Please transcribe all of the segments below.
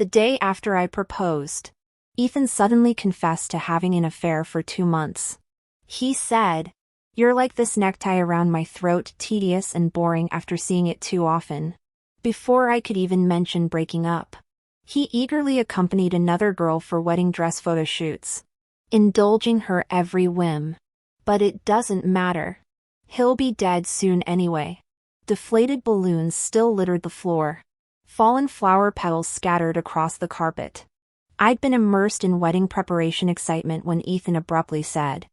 The day after I proposed, Ethan suddenly confessed to having an affair for 2 months. He said, "You're like this necktie around my throat, tedious and boring after seeing it too often." Before I could even mention breaking up, he eagerly accompanied another girl for wedding dress photo shoots, indulging her every whim. But it doesn't matter. He'll be dead soon anyway. Deflated balloons still littered the floor. Fallen flower petals scattered across the carpet. I'd been immersed in wedding preparation excitement when Ethan abruptly said,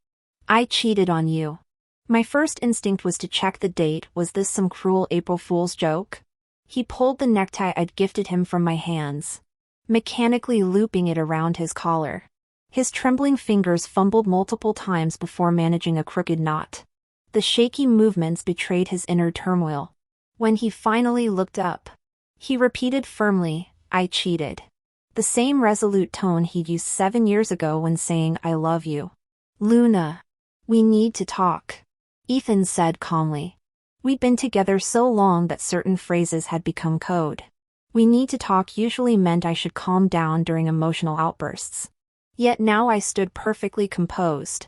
"I cheated on you." My first instinct was to check the date. Was this some cruel April Fool's joke? He pulled the necktie I'd gifted him from my hands, mechanically looping it around his collar. His trembling fingers fumbled multiple times before managing a crooked knot. The shaky movements betrayed his inner turmoil. When he finally looked up, he repeated firmly, "I cheated." The same resolute tone he'd used 7 years ago when saying, "I love you." "Luna, we need to talk," Ethan said calmly. We'd been together so long that certain phrases had become code. "We need to talk" usually meant I should calm down during emotional outbursts. Yet now I stood perfectly composed,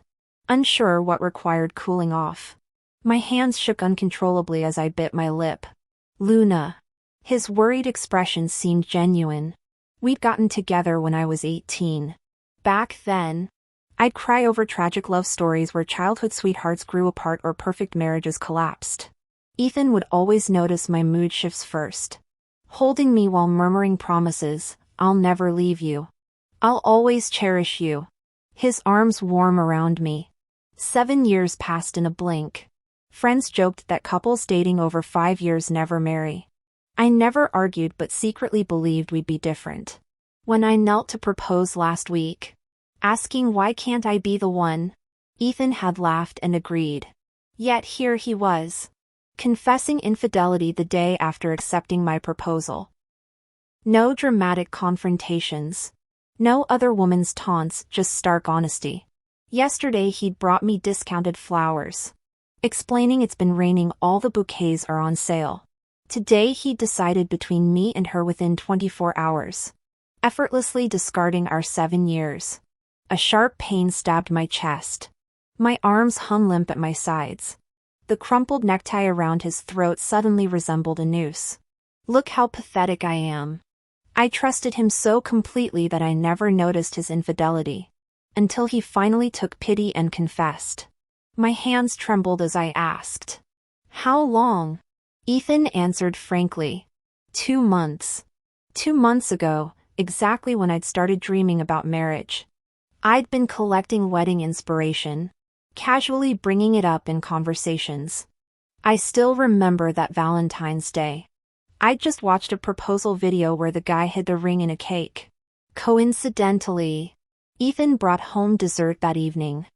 unsure what required cooling off. My hands shook uncontrollably as I bit my lip. "Luna." His worried expression seemed genuine. We'd gotten together when I was 18. Back then, I'd cry over tragic love stories where childhood sweethearts grew apart or perfect marriages collapsed. Ethan would always notice my mood shifts first, holding me while murmuring promises, "I'll never leave you. I'll always cherish you." His arms warm around me. 7 years passed in a blink. Friends joked that couples dating over 5 years never marry. I never argued but secretly believed we'd be different. When I knelt to propose last week, asking why can't I be the one, Ethan had laughed and agreed. Yet here he was, confessing infidelity the day after accepting my proposal. No dramatic confrontations. No other woman's taunts, just stark honesty. Yesterday he'd brought me discounted flowers, explaining it's been raining, all the bouquets are on sale. Today he'd decided between me and her within 24 hours, effortlessly discarding our 7 years. A sharp pain stabbed my chest. My arms hung limp at my sides. The crumpled necktie around his throat suddenly resembled a noose. Look how pathetic I am. I trusted him so completely that I never noticed his infidelity, until he finally took pity and confessed. My hands trembled as I asked, "How long?" Ethan answered frankly, 2 months. 2 months ago, exactly when I'd started dreaming about marriage. I'd been collecting wedding inspiration, casually bringing it up in conversations. I still remember that Valentine's Day. I'd just watched a proposal video where the guy hid the ring in a cake. Coincidentally, Ethan brought home dessert that evening.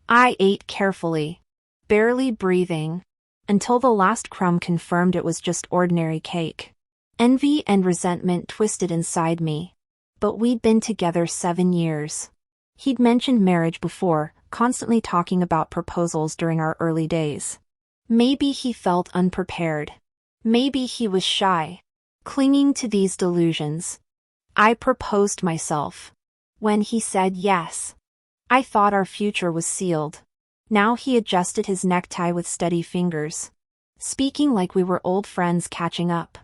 I ate carefully, barely breathing, until the last crumb confirmed it was just ordinary cake. Envy and resentment twisted inside me. But we'd been together 7 years. He'd mentioned marriage before, constantly talking about proposals during our early days. Maybe he felt unprepared. Maybe he was shy, clinging to these delusions. I proposed myself. When he said yes, I thought our future was sealed. Now he adjusted his necktie with steady fingers, speaking like we were old friends catching up.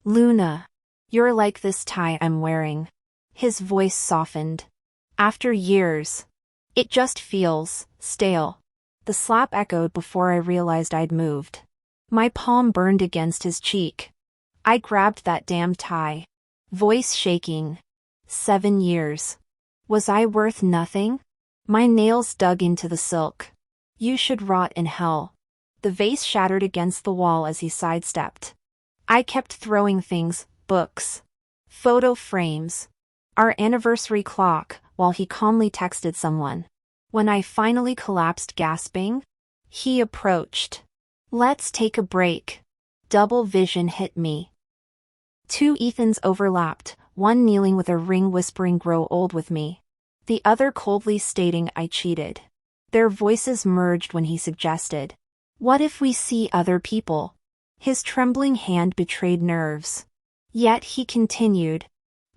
"Luna, you're like this tie I'm wearing." His voice softened. "After years, it just feels stale." The slap echoed before I realized I'd moved. My palm burned against his cheek. I grabbed that damn tie, voice shaking. 7 years. Was I worth nothing? My nails dug into the silk. "You should rot in hell." The vase shattered against the wall as he sidestepped. I kept throwing things, books, photo frames, our anniversary clock, while he calmly texted someone. When I finally collapsed gasping, he approached. "Let's take a break." Double vision hit me. 2 Ethans overlapped, one kneeling with a ring whispering "grow old with me," the other coldly stating I cheated. Their voices merged when he suggested, "What if we see other people?" His trembling hand betrayed nerves. Yet he continued,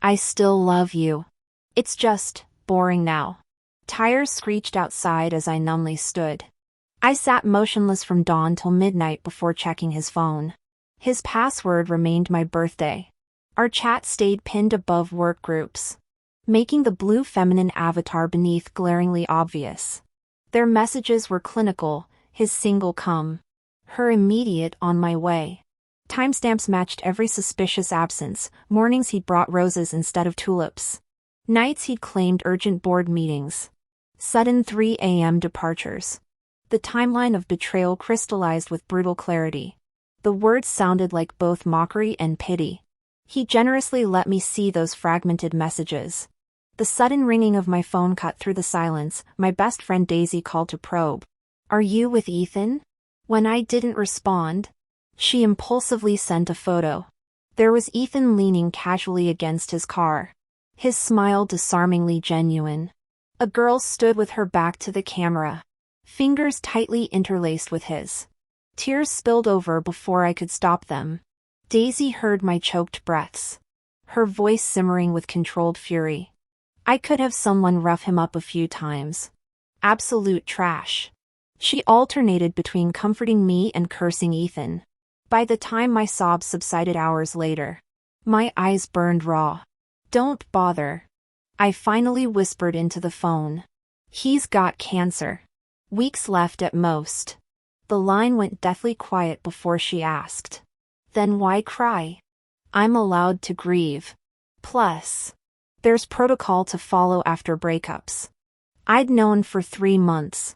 I still love you. It's just boring now. Tires screeched outside as I numbly stood. I sat motionless from dawn till midnight before checking his phone. His password remained my birthday. Our chat stayed pinned above work groups, making the blue feminine avatar beneath glaringly obvious. Their messages were clinical, his single come. Her immediate on my way. Timestamps matched every suspicious absence. Mornings he'd brought roses instead of tulips. Nights he'd claimed urgent board meetings. Sudden 3 a.m. departures. The timeline of betrayal crystallized with brutal clarity. The words sounded like both mockery and pity. He generously let me see those fragmented messages. The sudden ringing of my phone cut through the silence. My best friend Daisy called to probe. "Are you with Ethan?" When I didn't respond, she impulsively sent a photo. There was Ethan leaning casually against his car. His smile disarmingly genuine. A girl stood with her back to the camera, fingers tightly interlaced with his. Tears spilled over before I could stop them. Daisy heard my choked breaths, her voice simmering with controlled fury. I could have someone rough him up a few times. Absolute trash. She alternated between comforting me and cursing Ethan. By the time my sobs subsided hours later, my eyes burned raw. "Don't bother," I finally whispered into the phone. "He's got cancer. Weeks left at most." The line went deathly quiet before she asked, "Then why cry? I'm allowed to grieve. Plus, there's protocol to follow after breakups." I'd known for 3 months.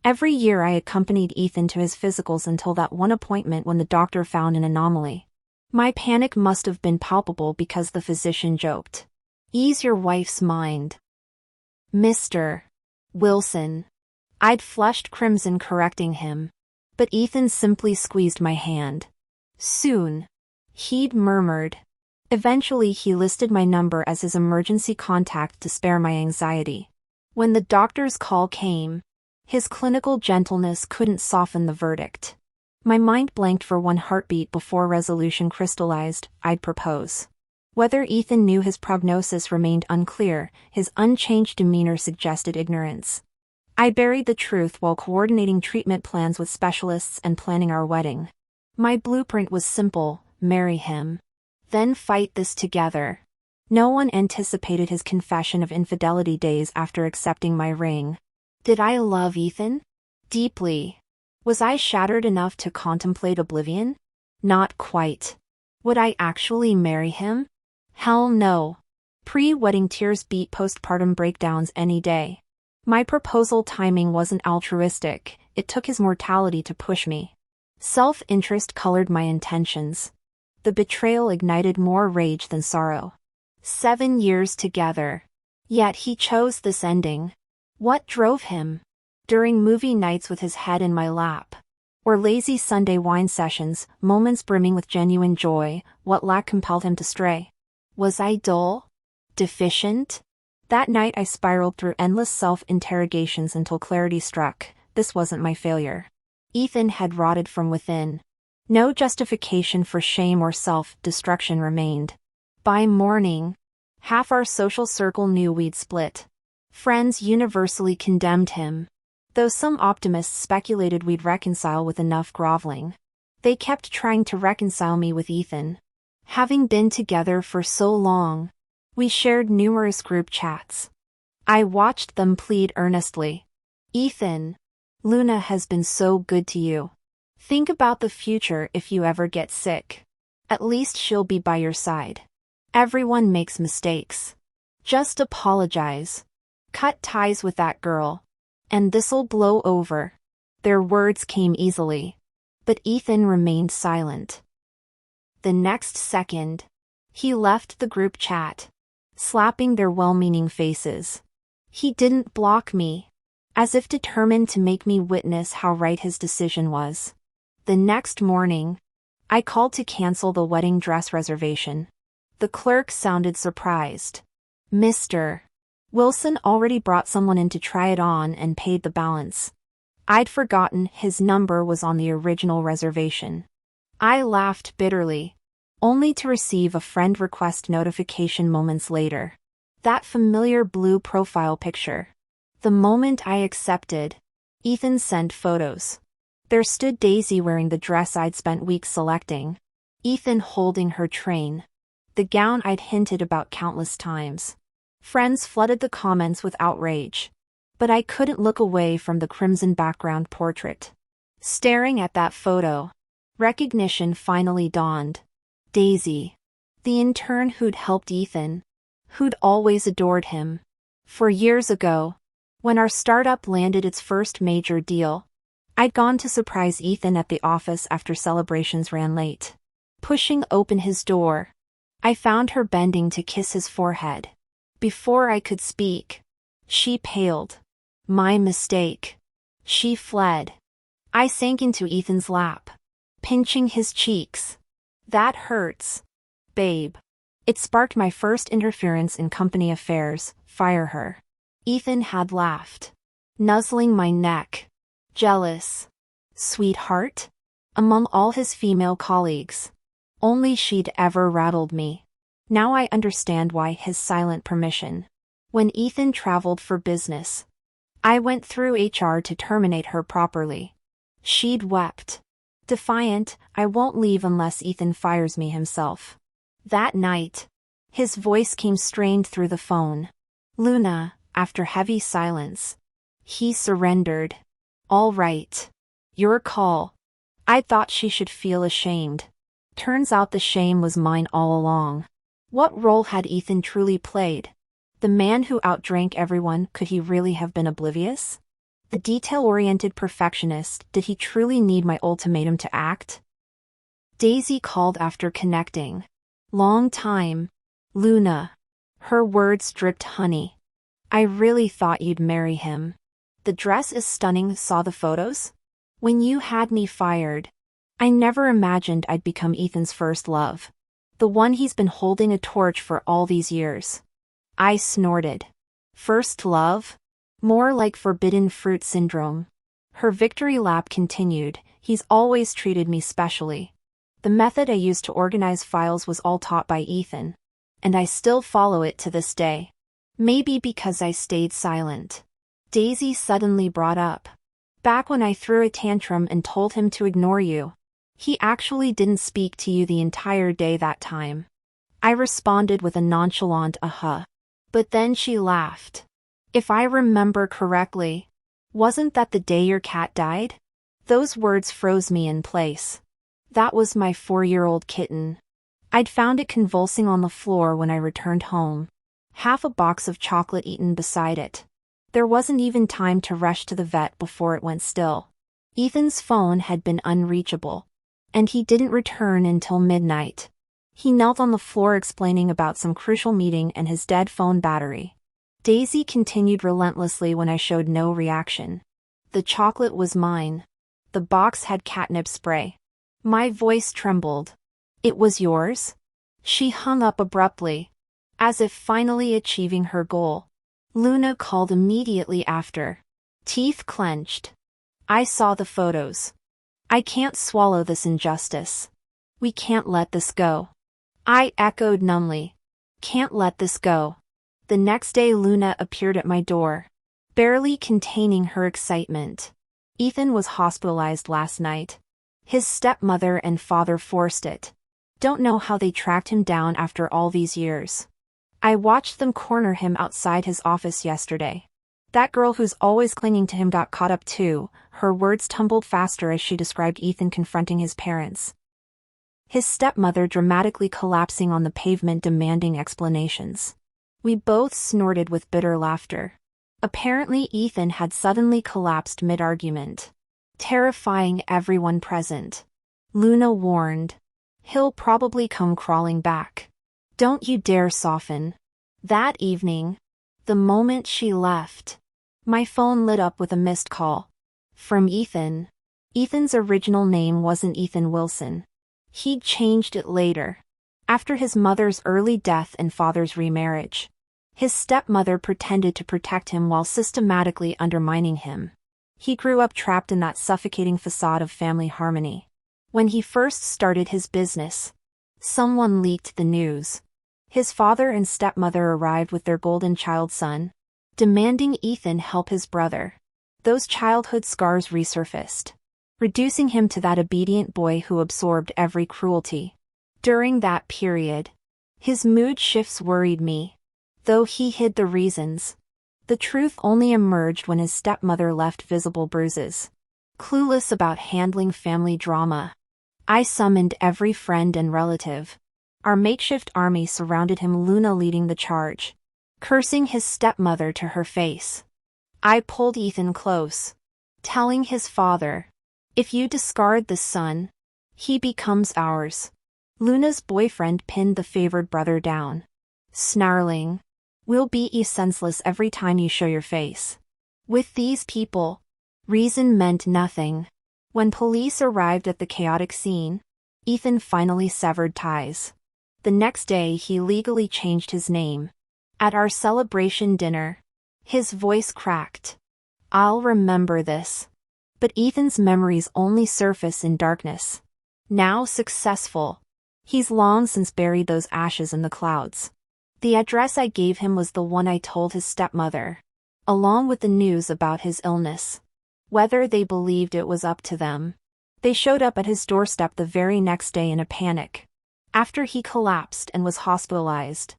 Every year I accompanied Ethan to his physicals until that one appointment when the doctor found an anomaly. My panic must have been palpable because the physician joked, "Ease your wife's mind, Mr. Wilson." I'd flushed crimson correcting him, but Ethan simply squeezed my hand. "Soon," he'd murmured. Eventually he listed my number as his emergency contact to spare my anxiety. When the doctor's call came, his clinical gentleness couldn't soften the verdict. My mind blanked for one heartbeat before resolution crystallized. I'd propose. Whether Ethan knew his prognosis remained unclear. His unchanged demeanor suggested ignorance. I buried the truth while coordinating treatment plans with specialists and planning our wedding. My blueprint was simple: marry him, then fight this together. No one anticipated his confession of infidelity days after accepting my ring. Did I love Ethan? Deeply. Was I shattered enough to contemplate oblivion? Not quite. Would I actually marry him? Hell no. Pre-wedding tears beat postpartum breakdowns any day. My proposal timing wasn't altruistic, it took his mortality to push me. Self-interest colored my intentions. The betrayal ignited more rage than sorrow. 7 years together. Yet he chose this ending. What drove him? During movie nights with his head in my lap, or lazy Sunday wine sessions, moments brimming with genuine joy, what lack compelled him to stray? Was I dull? Deficient? That night I spiraled through endless self-interrogations until clarity struck. This wasn't my failure. Ethan had rotted from within. No justification for shame or self-destruction remained. By morning, half our social circle knew we'd split. Friends universally condemned him, though some optimists speculated we'd reconcile with enough groveling. They kept trying to reconcile me with Ethan. Having been together for so long, we shared numerous group chats. I watched them plead earnestly. "Ethan, Luna has been so good to you. Think about the future if you ever get sick. At least she'll be by your side. Everyone makes mistakes. Just apologize. Cut ties with that girl, and this'll blow over." Their words came easily, but Ethan remained silent. The next second, he left the group chat, slapping their well-meaning faces. He didn't block me, as if determined to make me witness how right his decision was. The next morning, I called to cancel the wedding dress reservation. The clerk sounded surprised. "Mr. Wilson already brought someone in to try it on and paid the balance." I'd forgotten his number was on the original reservation. I laughed bitterly. only to receive a friend request notification moments later. That familiar blue profile picture. The moment I accepted, Ethan sent photos. There stood Daisy wearing the dress I'd spent weeks selecting, Ethan holding her train, the gown I'd hinted about countless times. Friends flooded the comments with outrage, but I couldn't look away from the crimson background portrait. Staring at that photo, recognition finally dawned. Daisy, the intern who'd helped Ethan, who'd always adored him. 4 years ago, when our startup landed its first major deal, I'd gone to surprise Ethan at the office after celebrations ran late. Pushing open his door, I found her bending to kiss his forehead. Before I could speak, she paled. My mistake. She fled. I sank into Ethan's lap, pinching his cheeks. That hurts, babe. It sparked my first interference in company affairs. Fire her. Ethan had laughed, nuzzling my neck. Jealous. Sweetheart? Among all his female colleagues, only she'd ever rattled me. Now I understand why his silent permission. When Ethan traveled for business, I went through HR to terminate her properly. She'd wept. Defiant, I won't leave unless Ethan fires me himself. That night, his voice came strained through the phone. Luna, after heavy silence. He surrendered. All right. Your call. I thought she should feel ashamed. Turns out the shame was mine all along. What role had Ethan truly played? The man who outdrank everyone, could he really have been oblivious? The detail-oriented perfectionist, did he truly need my ultimatum to act? Daisy called after connecting. Long time. Luna. Her words dripped honey. I really thought you'd marry him. The dress is stunning. Saw the photos? When you had me fired, I never imagined I'd become Ethan's first love. The one he's been holding a torch for all these years. I snorted. First love? More like forbidden fruit syndrome. Her victory lap continued. He's always treated me specially. The method I used to organize files was all taught by Ethan, and I still follow it to this day. Maybe because I stayed silent. Daisy suddenly brought up. Back when I threw a tantrum and told him to ignore you. He actually didn't speak to you the entire day that time. I responded with a nonchalant But then she laughed. If I remember correctly, wasn't that the day your cat died? Those words froze me in place. That was my 4-year-old kitten. I'd found it convulsing on the floor when I returned home. Half a box of chocolate eaten beside it. There wasn't even time to rush to the vet before it went still. Ethan's phone had been unreachable, and he didn't return until midnight. He knelt on the floor explaining about some crucial meeting and his dead phone battery. Daisy continued relentlessly when I showed no reaction. The chocolate was mine. The box had catnip spray. My voice trembled. It was yours? She hung up abruptly, as if finally achieving her goal. Luna called immediately after. Teeth clenched. I saw the photos. I can't swallow this injustice. We can't let this go. I echoed numbly. Can't let this go. The next day Luna appeared at my door, barely containing her excitement. Ethan was hospitalized last night. His stepmother and father forced it. Don't know how they tracked him down after all these years. I watched them corner him outside his office yesterday. That girl who's always clinging to him got caught up too. Her words tumbled faster as she described Ethan confronting his parents. His stepmother dramatically collapsing on the pavement demanding explanations. We both snorted with bitter laughter. Apparently Ethan had suddenly collapsed mid-argument, terrifying everyone present. Luna warned. He'll probably come crawling back. Don't you dare soften. That evening, the moment she left, my phone lit up with a missed call. From Ethan. Ethan's original name wasn't Ethan Wilson. He'd changed it later, after his mother's early death and father's remarriage. His stepmother pretended to protect him while systematically undermining him. He grew up trapped in that suffocating facade of family harmony. When he first started his business, Someone leaked the news. His father and stepmother arrived with their golden child son, demanding Ethan help his brother. Those childhood scars resurfaced, reducing him to that obedient boy who absorbed every cruelty. During that period, his mood shifts worried me, though he hid the reasons. The truth only emerged when his stepmother left visible bruises. Clueless about handling family drama, I summoned every friend and relative. Our makeshift army surrounded him, Luna leading the charge, cursing his stepmother to her face. I pulled Ethan close, telling his father, "If you discard this son, he becomes ours." Luna's boyfriend pinned the favored brother down, snarling, "We'll beat you senseless every time you show your face." With these people, reason meant nothing. When police arrived at the chaotic scene, Ethan finally severed ties. The next day he legally changed his name. At our celebration dinner, his voice cracked. I'll remember this. But Ethan's memories only surface in darkness. Now successful, he's long since buried those ashes in the clouds. The address I gave him was the one I told his stepmother, along with the news about his illness. Whether they believed it was up to them. They showed up at his doorstep the very next day in a panic, after he collapsed and was hospitalized.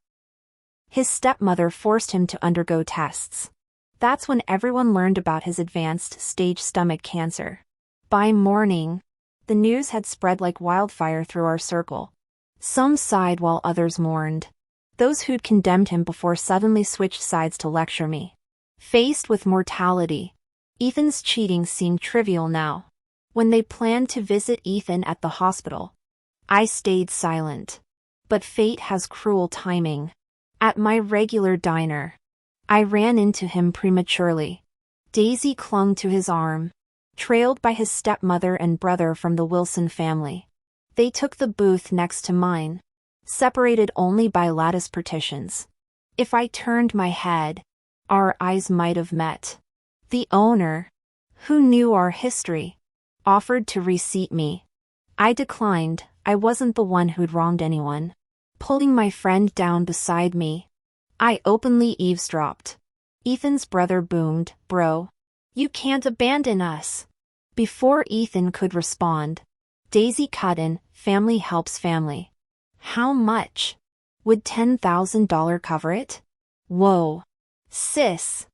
His stepmother forced him to undergo tests. That's when everyone learned about his advanced stage stomach cancer. By morning, the news had spread like wildfire through our circle. Some sighed while others mourned. Those who'd condemned him before suddenly switched sides to lecture me. Faced with mortality, Ethan's cheating seemed trivial now. When they planned to visit Ethan at the hospital, I stayed silent. But fate has cruel timing. At my regular diner, I ran into him prematurely. Daisy clung to his arm, trailed by his stepmother and brother from the Wilson family. They took the booth next to mine, separated only by lattice partitions. If I turned my head, our eyes might have met. The owner, who knew our history, offered to reseat me. I declined. I wasn't the one who'd wronged anyone. Pulling my friend down beside me, I openly eavesdropped. Ethan's brother boomed, "Bro, you can't abandon us." Before Ethan could respond, Daisy cut in, "Family helps family." How much? Would $10,000 cover it? Whoa. Sis.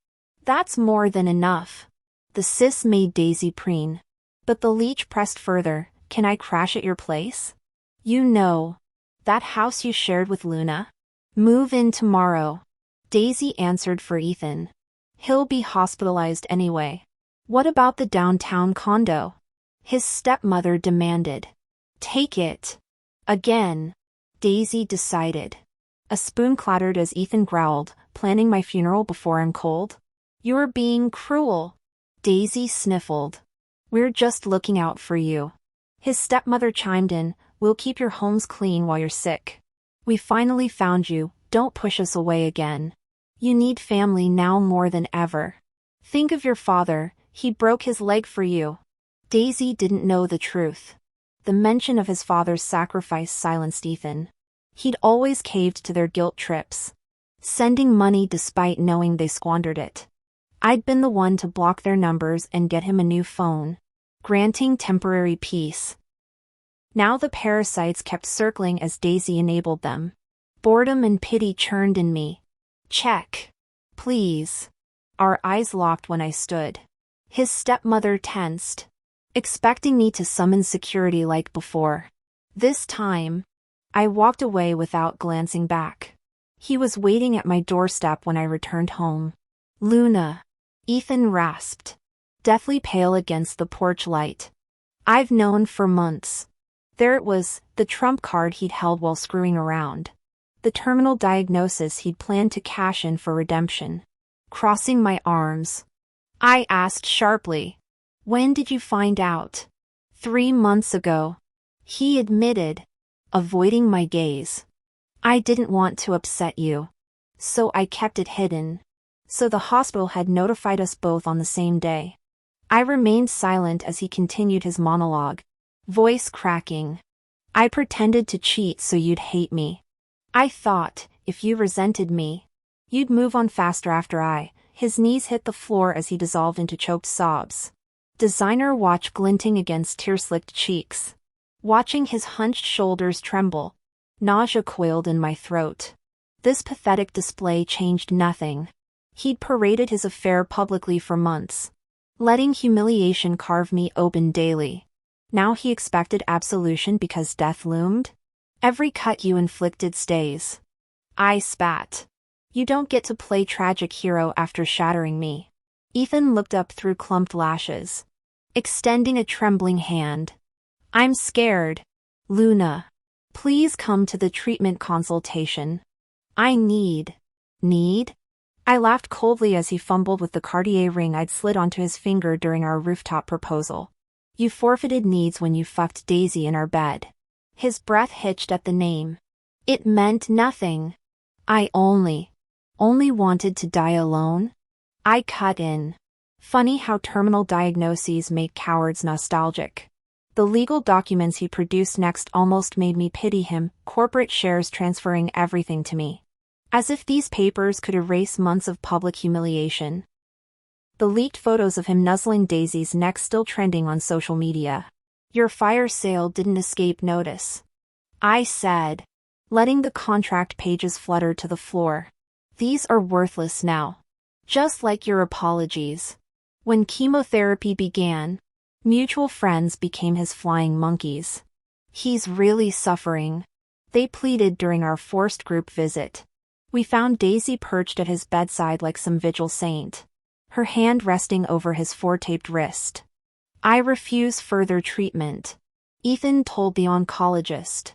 That's more than enough. The sis made Daisy preen. But the leech pressed further, "Can I crash at your place? You know, that house you shared with Luna? Move in tomorrow." Daisy answered for Ethan. "He'll be hospitalized anyway." "What about the downtown condo?" his stepmother demanded. "Take it." Again, Daisy decided. A spoon clattered as Ethan growled, "Planning my funeral before I'm cold? You're being cruel." Daisy sniffled. "We're just looking out for you." His stepmother chimed in, "We'll keep your homes clean while you're sick. We finally found you, don't push us away again. You need family now more than ever. Think of your father, he broke his leg for you." Daisy didn't know the truth. The mention of his father's sacrifice silenced Ethan. He'd always caved to their guilt trips, sending money despite knowing they squandered it. I'd been the one to block their numbers and get him a new phone, granting temporary peace. Now the parasites kept circling as Daisy enabled them. Boredom and pity churned in me. "Check. Please." Our eyes locked when I stood. His stepmother tensed, expecting me to summon security like before. This time, I walked away without glancing back. He was waiting at my doorstep when I returned home. "Luna," Ethan rasped, deathly pale against the porch light. I've known for months. There it was, the trump card he'd held while screwing around. The terminal diagnosis he'd planned to cash in for redemption. Crossing my arms, I asked sharply, "When did you find out?" 3 months ago. He admitted, avoiding my gaze. "I didn't want to upset you, so I kept it hidden." So the hospital had notified us both on the same day. I remained silent as he continued his monologue, voice cracking. I pretended to cheat so you'd hate me. I thought, if you resented me, you'd move on faster after His knees hit the floor as he dissolved into choked sobs. Designer watch glinting against tear-slicked cheeks. Watching his hunched shoulders tremble. Nausea coiled in my throat. This pathetic display changed nothing. He'd paraded his affair publicly for months, letting humiliation carve me open daily. Now he expected absolution because death loomed? Every cut you inflicted stays. I spat. You don't get to play tragic hero after shattering me. Ethan looked up through clumped lashes, extending a trembling hand. I'm scared. Luna. Please come to the treatment consultation. I need. I laughed coldly as he fumbled with the Cartier ring I'd slid onto his finger during our rooftop proposal. You forfeited needs when you fucked Daisy in our bed. His breath hitched at the name. It meant nothing. I only wanted to die alone. I cut in. Funny how terminal diagnoses make cowards nostalgic. The legal documents he produced next almost made me pity him, corporate shares transferring everything to me. As if these papers could erase months of public humiliation. The leaked photos of him nuzzling Daisy's neck still trending on social media. Your fire sale didn't escape notice. I said, letting the contract pages flutter to the floor. These are worthless now. Just like your apologies. When chemotherapy began, mutual friends became his flying monkeys. He's really suffering, they pleaded during our forced group visit. We found Daisy perched at his bedside like some vigil saint, her hand resting over his four-taped wrist. I refuse further treatment, Ethan told the oncologist.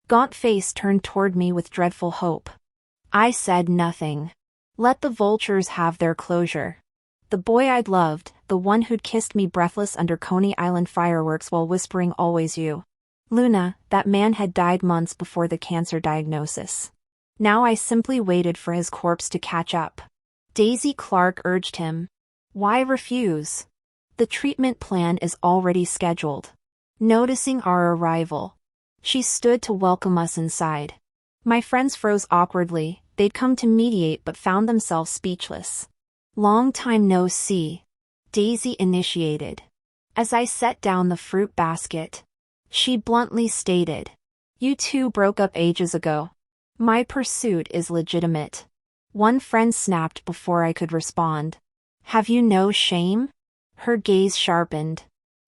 Gaunt face turned toward me with dreadful hope. I said nothing. Let the vultures have their closure. The boy I'd loved, the one who'd kissed me breathless under Coney Island fireworks while whispering always you. Luna, that man had died months before the cancer diagnosis. Now I simply waited for his corpse to catch up. Daisy Clark urged him. Why refuse? The treatment plan is already scheduled. Noticing our arrival, she stood to welcome us inside. My friends froze awkwardly, they'd come to mediate but found themselves speechless. Long time no see, Daisy initiated. As I set down the fruit basket, she bluntly stated, you two broke up ages ago. My pursuit is legitimate. One friend snapped before I could respond. Have you no shame? Her gaze sharpened.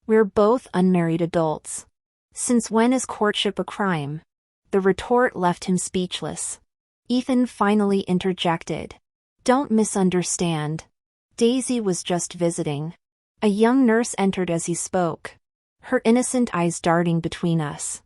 We're both unmarried adults. Since when is courtship a crime? The retort left him speechless. Ethan finally interjected. Don't misunderstand. Daisy was just visiting. A young nurse entered as he spoke, her innocent eyes darting between us.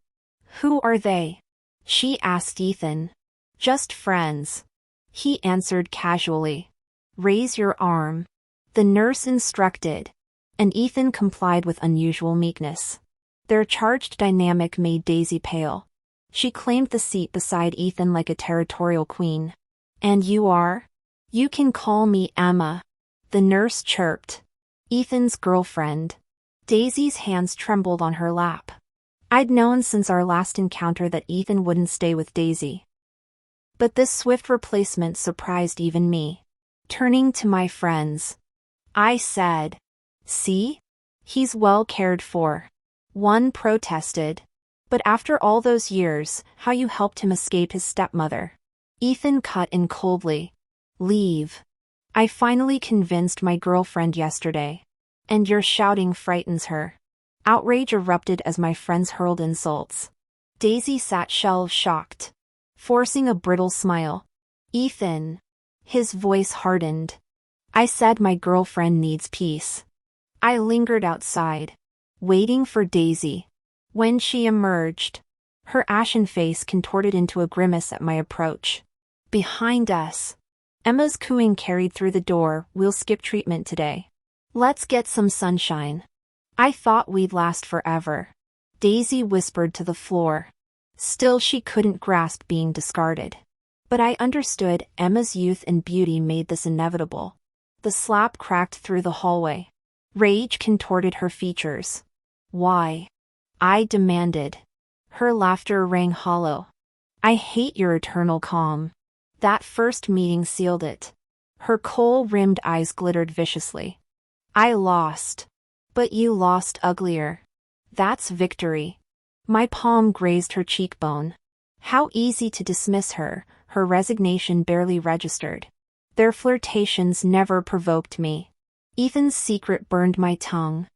Who are they? She asked Ethan. Just friends. He answered casually. Raise your arm. The nurse instructed, and Ethan complied with unusual meekness. Their charged dynamic made Daisy pale. She claimed the seat beside Ethan like a territorial queen. And you are? You can call me Emma. The nurse chirped. Ethan's girlfriend. Daisy's hands trembled on her lap. I'd known since our last encounter that Ethan wouldn't stay with Daisy. But this swift replacement surprised even me. Turning to my friends, I said, see? He's well cared for. One protested. But after all those years, how you helped him escape his stepmother. Ethan cut in coldly. Leave. I finally convinced my girlfriend yesterday. And your shouting frightens her. Outrage erupted as my friends hurled insults. Daisy sat shell-shocked, forcing a brittle smile. Ethan. His voice hardened. I said my girlfriend needs peace. I lingered outside, waiting for Daisy. When she emerged, her ashen face contorted into a grimace at my approach. Behind us, Emma's cooing carried through the door. We'll skip treatment today. Let's get some sunshine. I thought we'd last forever. Daisy whispered to the floor. Still she couldn't grasp being discarded. But I understood Emma's youth and beauty made this inevitable. The slap cracked through the hallway. Rage contorted her features. Why? I demanded. Her laughter rang hollow. I hate your eternal calm. That first meeting sealed it. Her kohl-rimmed eyes glittered viciously. I lost. But you lost uglier. That's victory. My palm grazed her cheekbone. How easy to dismiss her, her resignation barely registered. Their flirtations never provoked me. Ethan's secret burned my tongue.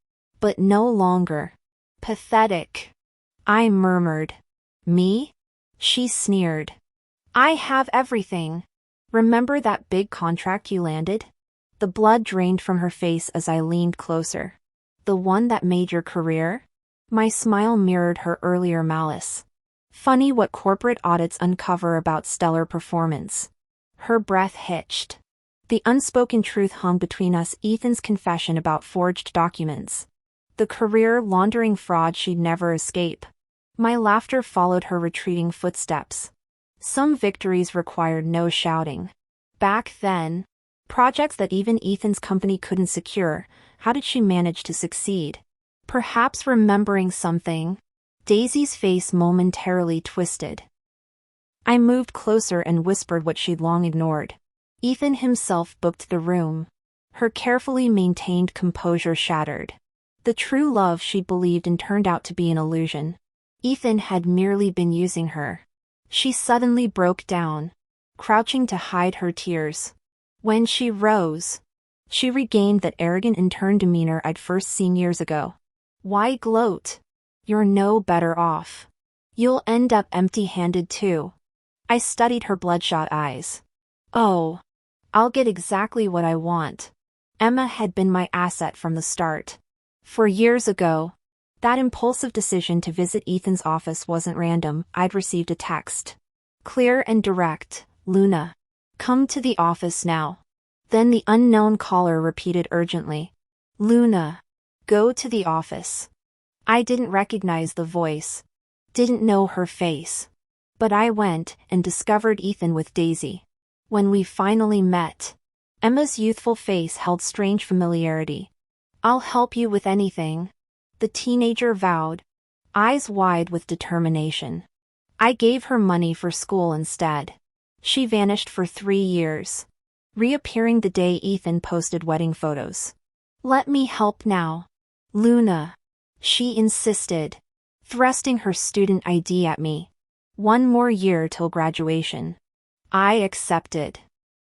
But no longer. Pathetic. I murmured. Me? She sneered. I have everything. Remember that big contract you landed? The blood drained from her face as I leaned closer. The one that made your career? My smile mirrored her earlier malice. Funny what corporate audits uncover about stellar performance. Her breath hitched. The unspoken truth hung between us: Ethan's confession about forged documents. The career laundering fraud she'd never escape. My laughter followed her retreating footsteps. Some victories required no shouting. Back then, projects that even Ethan's company couldn't secure, how did she manage to succeed? Perhaps remembering something. Daisy's face momentarily twisted. I moved closer and whispered what she'd long ignored. Ethan himself booked the room. Her carefully maintained composure shattered. The true love she believed in turned out to be an illusion. Ethan had merely been using her. She suddenly broke down, crouching to hide her tears. When she rose, she regained that arrogant intern demeanor I'd first seen years ago. Why gloat? You're no better off. You'll end up empty-handed too. I studied her bloodshot eyes. Oh, I'll get exactly what I want. Emma had been my asset from the start. 4 years ago, that impulsive decision to visit Ethan's office wasn't random. I'd received a text. Clear and direct, Luna. Come to the office now. Then the unknown caller repeated urgently. Luna. Go to the office. I didn't recognize the voice. Didn't know her face. But I went and discovered Ethan with Daisy. When we finally met, Emma's youthful face held strange familiarity. I'll help you with anything, the teenager vowed, eyes wide with determination. I gave her money for school instead. She vanished for 3 years, reappearing the day Ethan posted wedding photos. Let me help now. Luna. She insisted, thrusting her student ID at me. 1 more year till graduation. I accepted.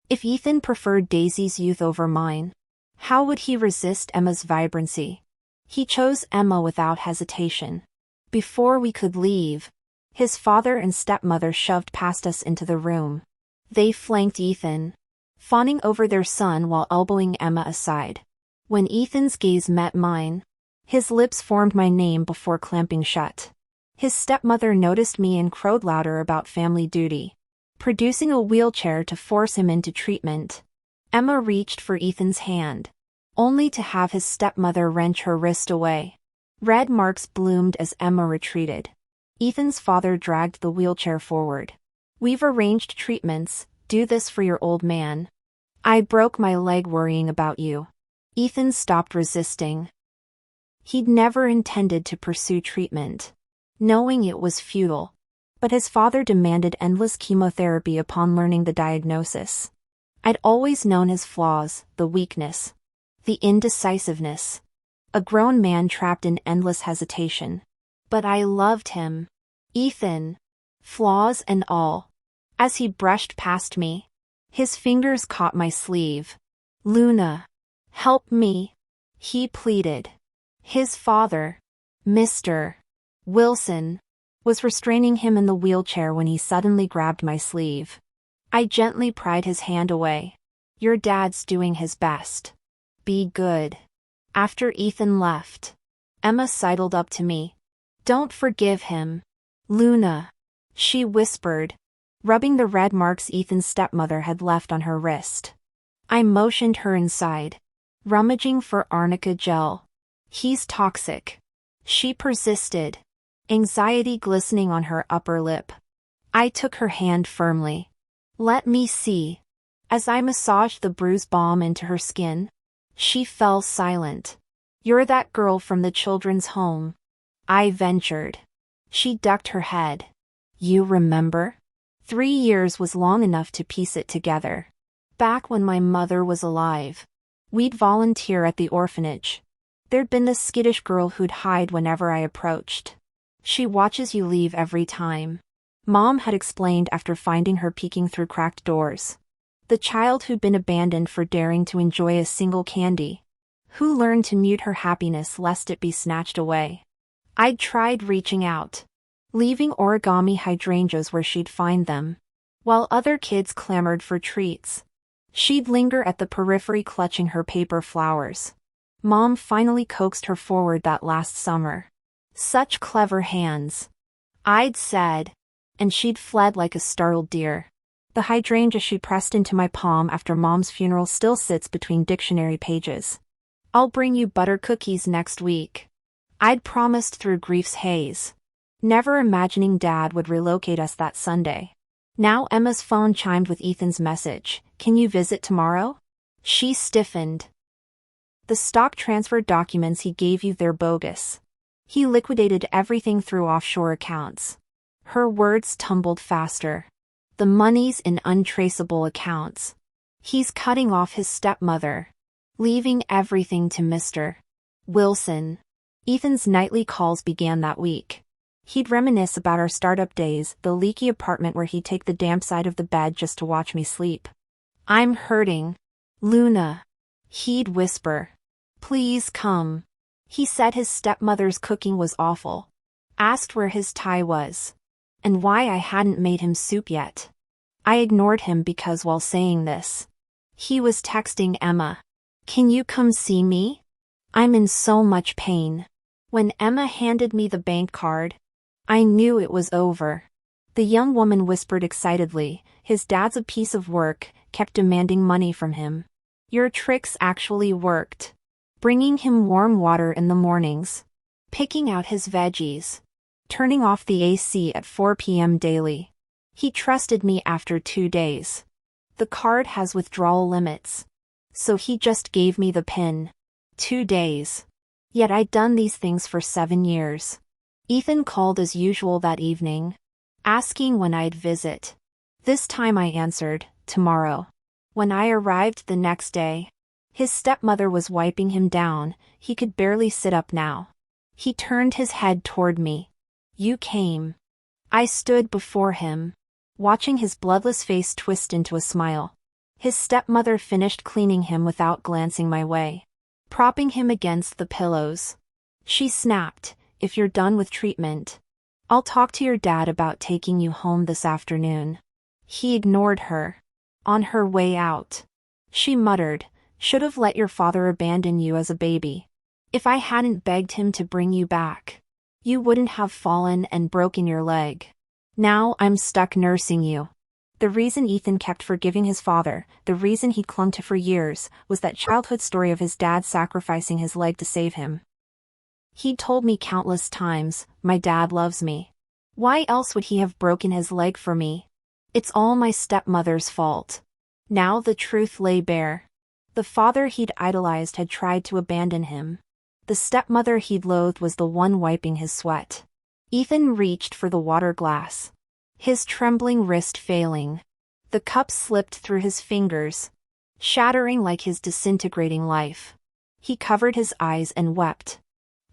If Ethan preferred Daisy's youth over mine, how would he resist Emma's vibrancy? He chose Emma without hesitation. Before we could leave, his father and stepmother shoved past us into the room. They flanked Ethan, fawning over their son while elbowing Emma aside. When Ethan's gaze met mine, his lips formed my name before clamping shut. His stepmother noticed me and crowed louder about family duty, producing a wheelchair to force him into treatment. Emma reached for Ethan's hand, only to have his stepmother wrench her wrist away. Red marks bloomed as Emma retreated. Ethan's father dragged the wheelchair forward. We've arranged treatments, do this for your old man. I broke my leg worrying about you. Ethan stopped resisting. He'd never intended to pursue treatment, knowing it was futile. But his father demanded endless chemotherapy upon learning the diagnosis. I'd always known his flaws, the weakness, the indecisiveness. A grown man trapped in endless hesitation. But I loved him. Ethan. Flaws and all. As he brushed past me, his fingers caught my sleeve. Luna. Help me. He pleaded. His father, Mr. Wilson, was restraining him in the wheelchair when he suddenly grabbed my sleeve. I gently pried his hand away. Your dad's doing his best. Be good. After Ethan left, Emma sidled up to me. Don't forgive him. Luna. She whispered, rubbing the red marks Ethan's stepmother had left on her wrist. I motioned her inside, rummaging for arnica gel. He's toxic. She persisted, anxiety glistening on her upper lip. I took her hand firmly. Let me see. As I massaged the bruise balm into her skin, she fell silent. You're that girl from the children's home, I ventured. She ducked her head. You remember? 3 years was long enough to piece it together. Back when my mother was alive, we'd volunteer at the orphanage. There'd been this skittish girl who'd hide whenever I approached. She watches you leave every time, Mom had explained after finding her peeking through cracked doors. The child who'd been abandoned for daring to enjoy a single candy, who learned to mute her happiness lest it be snatched away. I'd tried reaching out, leaving origami hydrangeas where she'd find them, while other kids clamored for treats. She'd linger at the periphery clutching her paper flowers. Mom finally coaxed her forward that last summer. Such clever hands, I'd said, and she'd fled like a startled deer. The hydrangea she pressed into my palm after Mom's funeral still sits between dictionary pages. I'll bring you butter cookies next week, I'd promised through grief's haze, never imagining Dad would relocate us that Sunday. Now Emma's phone chimed with Ethan's message. Can you visit tomorrow? She stiffened. The stock transfer documents he gave you, they're bogus. He liquidated everything through offshore accounts. Her words tumbled faster. The money's in untraceable accounts. He's cutting off his stepmother, leaving everything to Mr. Wilson. Ethan's nightly calls began that week. He'd reminisce about our startup days, the leaky apartment where he'd take the damp side of the bed just to watch me sleep. I'm hurting, Luna, he'd whisper. Please come. He said his stepmother's cooking was awful. Asked where his tie was, and why I hadn't made him soup yet. I ignored him because while saying this, he was texting Emma. Can you come see me? I'm in so much pain. When Emma handed me the bank card, I knew it was over. The young woman whispered excitedly. His dad's a piece of work, kept demanding money from him. Your tricks actually worked. Bringing him warm water in the mornings, picking out his veggies, turning off the AC at 4 p.m. daily. He trusted me after 2 days. The card has withdrawal limits, so he just gave me the PIN. 2 days. Yet I'd done these things for 7 years. Ethan called as usual that evening, asking when I'd visit. This time I answered, tomorrow. When I arrived the next day, his stepmother was wiping him down. He could barely sit up now. He turned his head toward me. You came. I stood before him, watching his bloodless face twist into a smile. His stepmother finished cleaning him without glancing my way, propping him against the pillows. She snapped, if you're done with treatment, I'll talk to your dad about taking you home this afternoon. He ignored her. On her way out, she muttered, should have let your father abandon you as a baby. If I hadn't begged him to bring you back, you wouldn't have fallen and broken your leg. Now I'm stuck nursing you. The reason Ethan kept forgiving his father, the reason he clung to for years, was that childhood story of his dad sacrificing his leg to save him. He'd told me countless times, my dad loves me. Why else would he have broken his leg for me? It's all my stepmother's fault. Now the truth lay bare. The father he'd idolized had tried to abandon him. The stepmother he'd loathed was the one wiping his sweat. Ethan reached for the water glass, his trembling wrist failing. The cup slipped through his fingers, shattering like his disintegrating life. He covered his eyes and wept.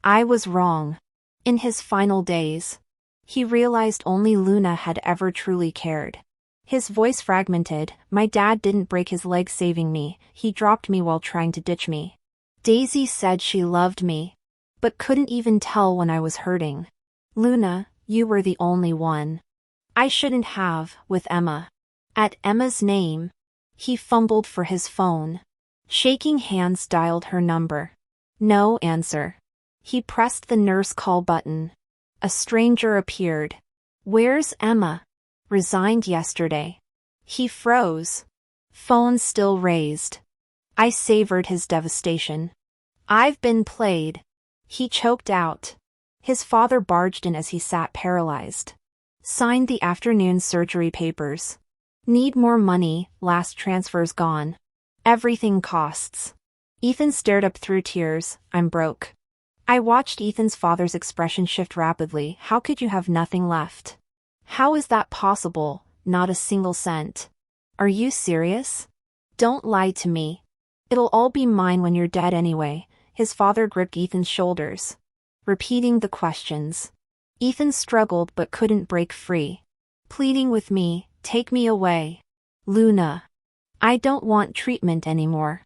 I was wrong. In his final days, he realized only Luna had ever truly cared. His voice fragmented. My dad didn't break his leg saving me, he dropped me while trying to ditch me. Daisy said she loved me, but couldn't even tell when I was hurting. Luna, you were the only one. I shouldn't have, with Emma. At Emma's name, he fumbled for his phone. Shaking hands dialed her number. No answer. He pressed the nurse call button. A stranger appeared. Where's Emma? Resigned yesterday. He froze. Phone still raised. I savored his devastation. I've been played. He choked out. His father barged in as he sat paralyzed. Signed the afternoon surgery papers. Need more money, last transfer's gone. Everything costs. Ethan stared up through tears. I'm broke. I watched Ethan's father's expression shift rapidly. How could you have nothing left? How is that possible? Not a single cent. Are you serious? Don't lie to me. It'll all be mine when you're dead anyway. His father gripped Ethan's shoulders, repeating the questions. Ethan struggled but couldn't break free, pleading with me, take me away. Luna. I don't want treatment anymore.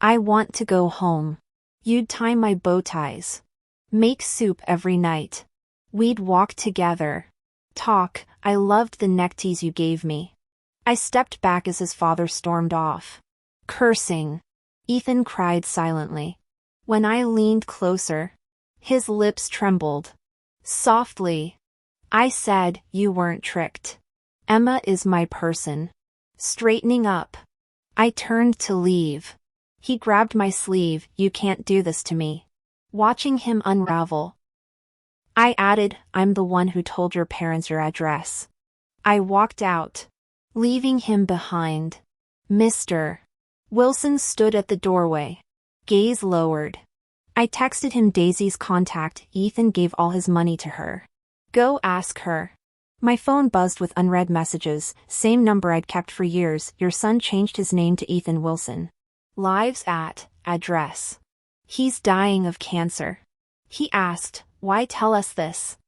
I want to go home. You'd tie my bow ties. Make soup every night. We'd walk together. Talk. I loved the neckties you gave me. I stepped back as his father stormed off, cursing. Ethan cried silently. When I leaned closer, his lips trembled. Softly, I said, you weren't tricked. Emma is my person. Straightening up, I turned to leave. He grabbed my sleeve. You can't do this to me. Watching him unravel, I added, I'm the one who told your parents your address. I walked out, leaving him behind. Mr. Wilson stood at the doorway, gaze lowered. I texted him Daisy's contact. Ethan gave all his money to her. Go ask her. My phone buzzed with unread messages, same number I'd kept for years. Your son changed his name to Ethan Wilson. Lives at address. He's dying of cancer. He asked, why tell us this?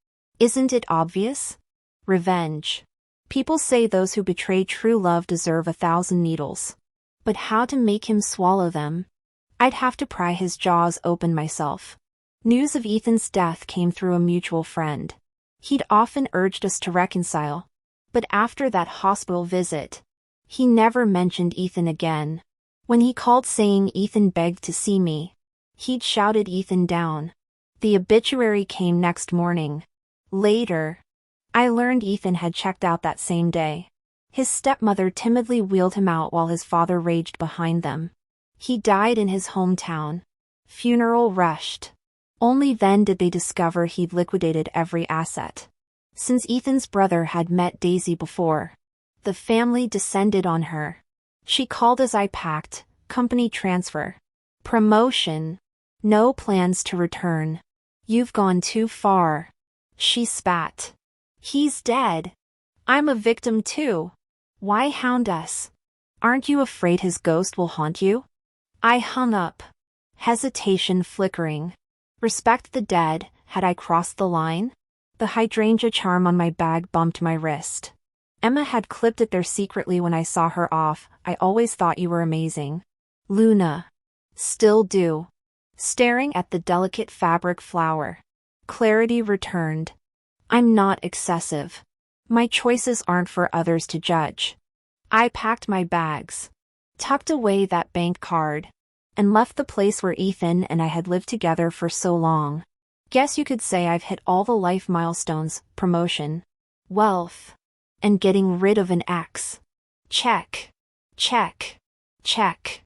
Isn't it obvious? Revenge. People say those who betray true love deserve 1,000 needles. But how to make him swallow them? I'd have to pry his jaws open myself. News of Ethan's death came through a mutual friend. He'd often urged us to reconcile. But after that hospital visit, he never mentioned Ethan again. When he called saying Ethan begged to see me, he'd shouted Ethan down. The obituary came next morning. Later, I learned Ethan had checked out that same day. His stepmother timidly wheeled him out while his father raged behind them. He died in his hometown. Funeral rushed. Only then did they discover he'd liquidated every asset. Since Ethan's brother had met Daisy before, the family descended on her. She called as I packed, company transfer. Promotion. No plans to return. You've gone too far. She spat. He's dead. I'm a victim too. Why hound us? Aren't you afraid his ghost will haunt you? I hung up. Hesitation flickering. Respect the dead. Had I crossed the line? The hydrangea charm on my bag bumped my wrist. Emma had clipped it there secretly when I saw her off. I always thought you were amazing. Luna. Still do. Staring at the delicate fabric flower. Clarity returned. I'm not excessive. My choices aren't for others to judge. I packed my bags, tucked away that bank card, and left the place where Ethan and I had lived together for so long. Guess you could say I've hit all the life milestones: promotion, wealth, and getting rid of an ex. Check. Check. Check.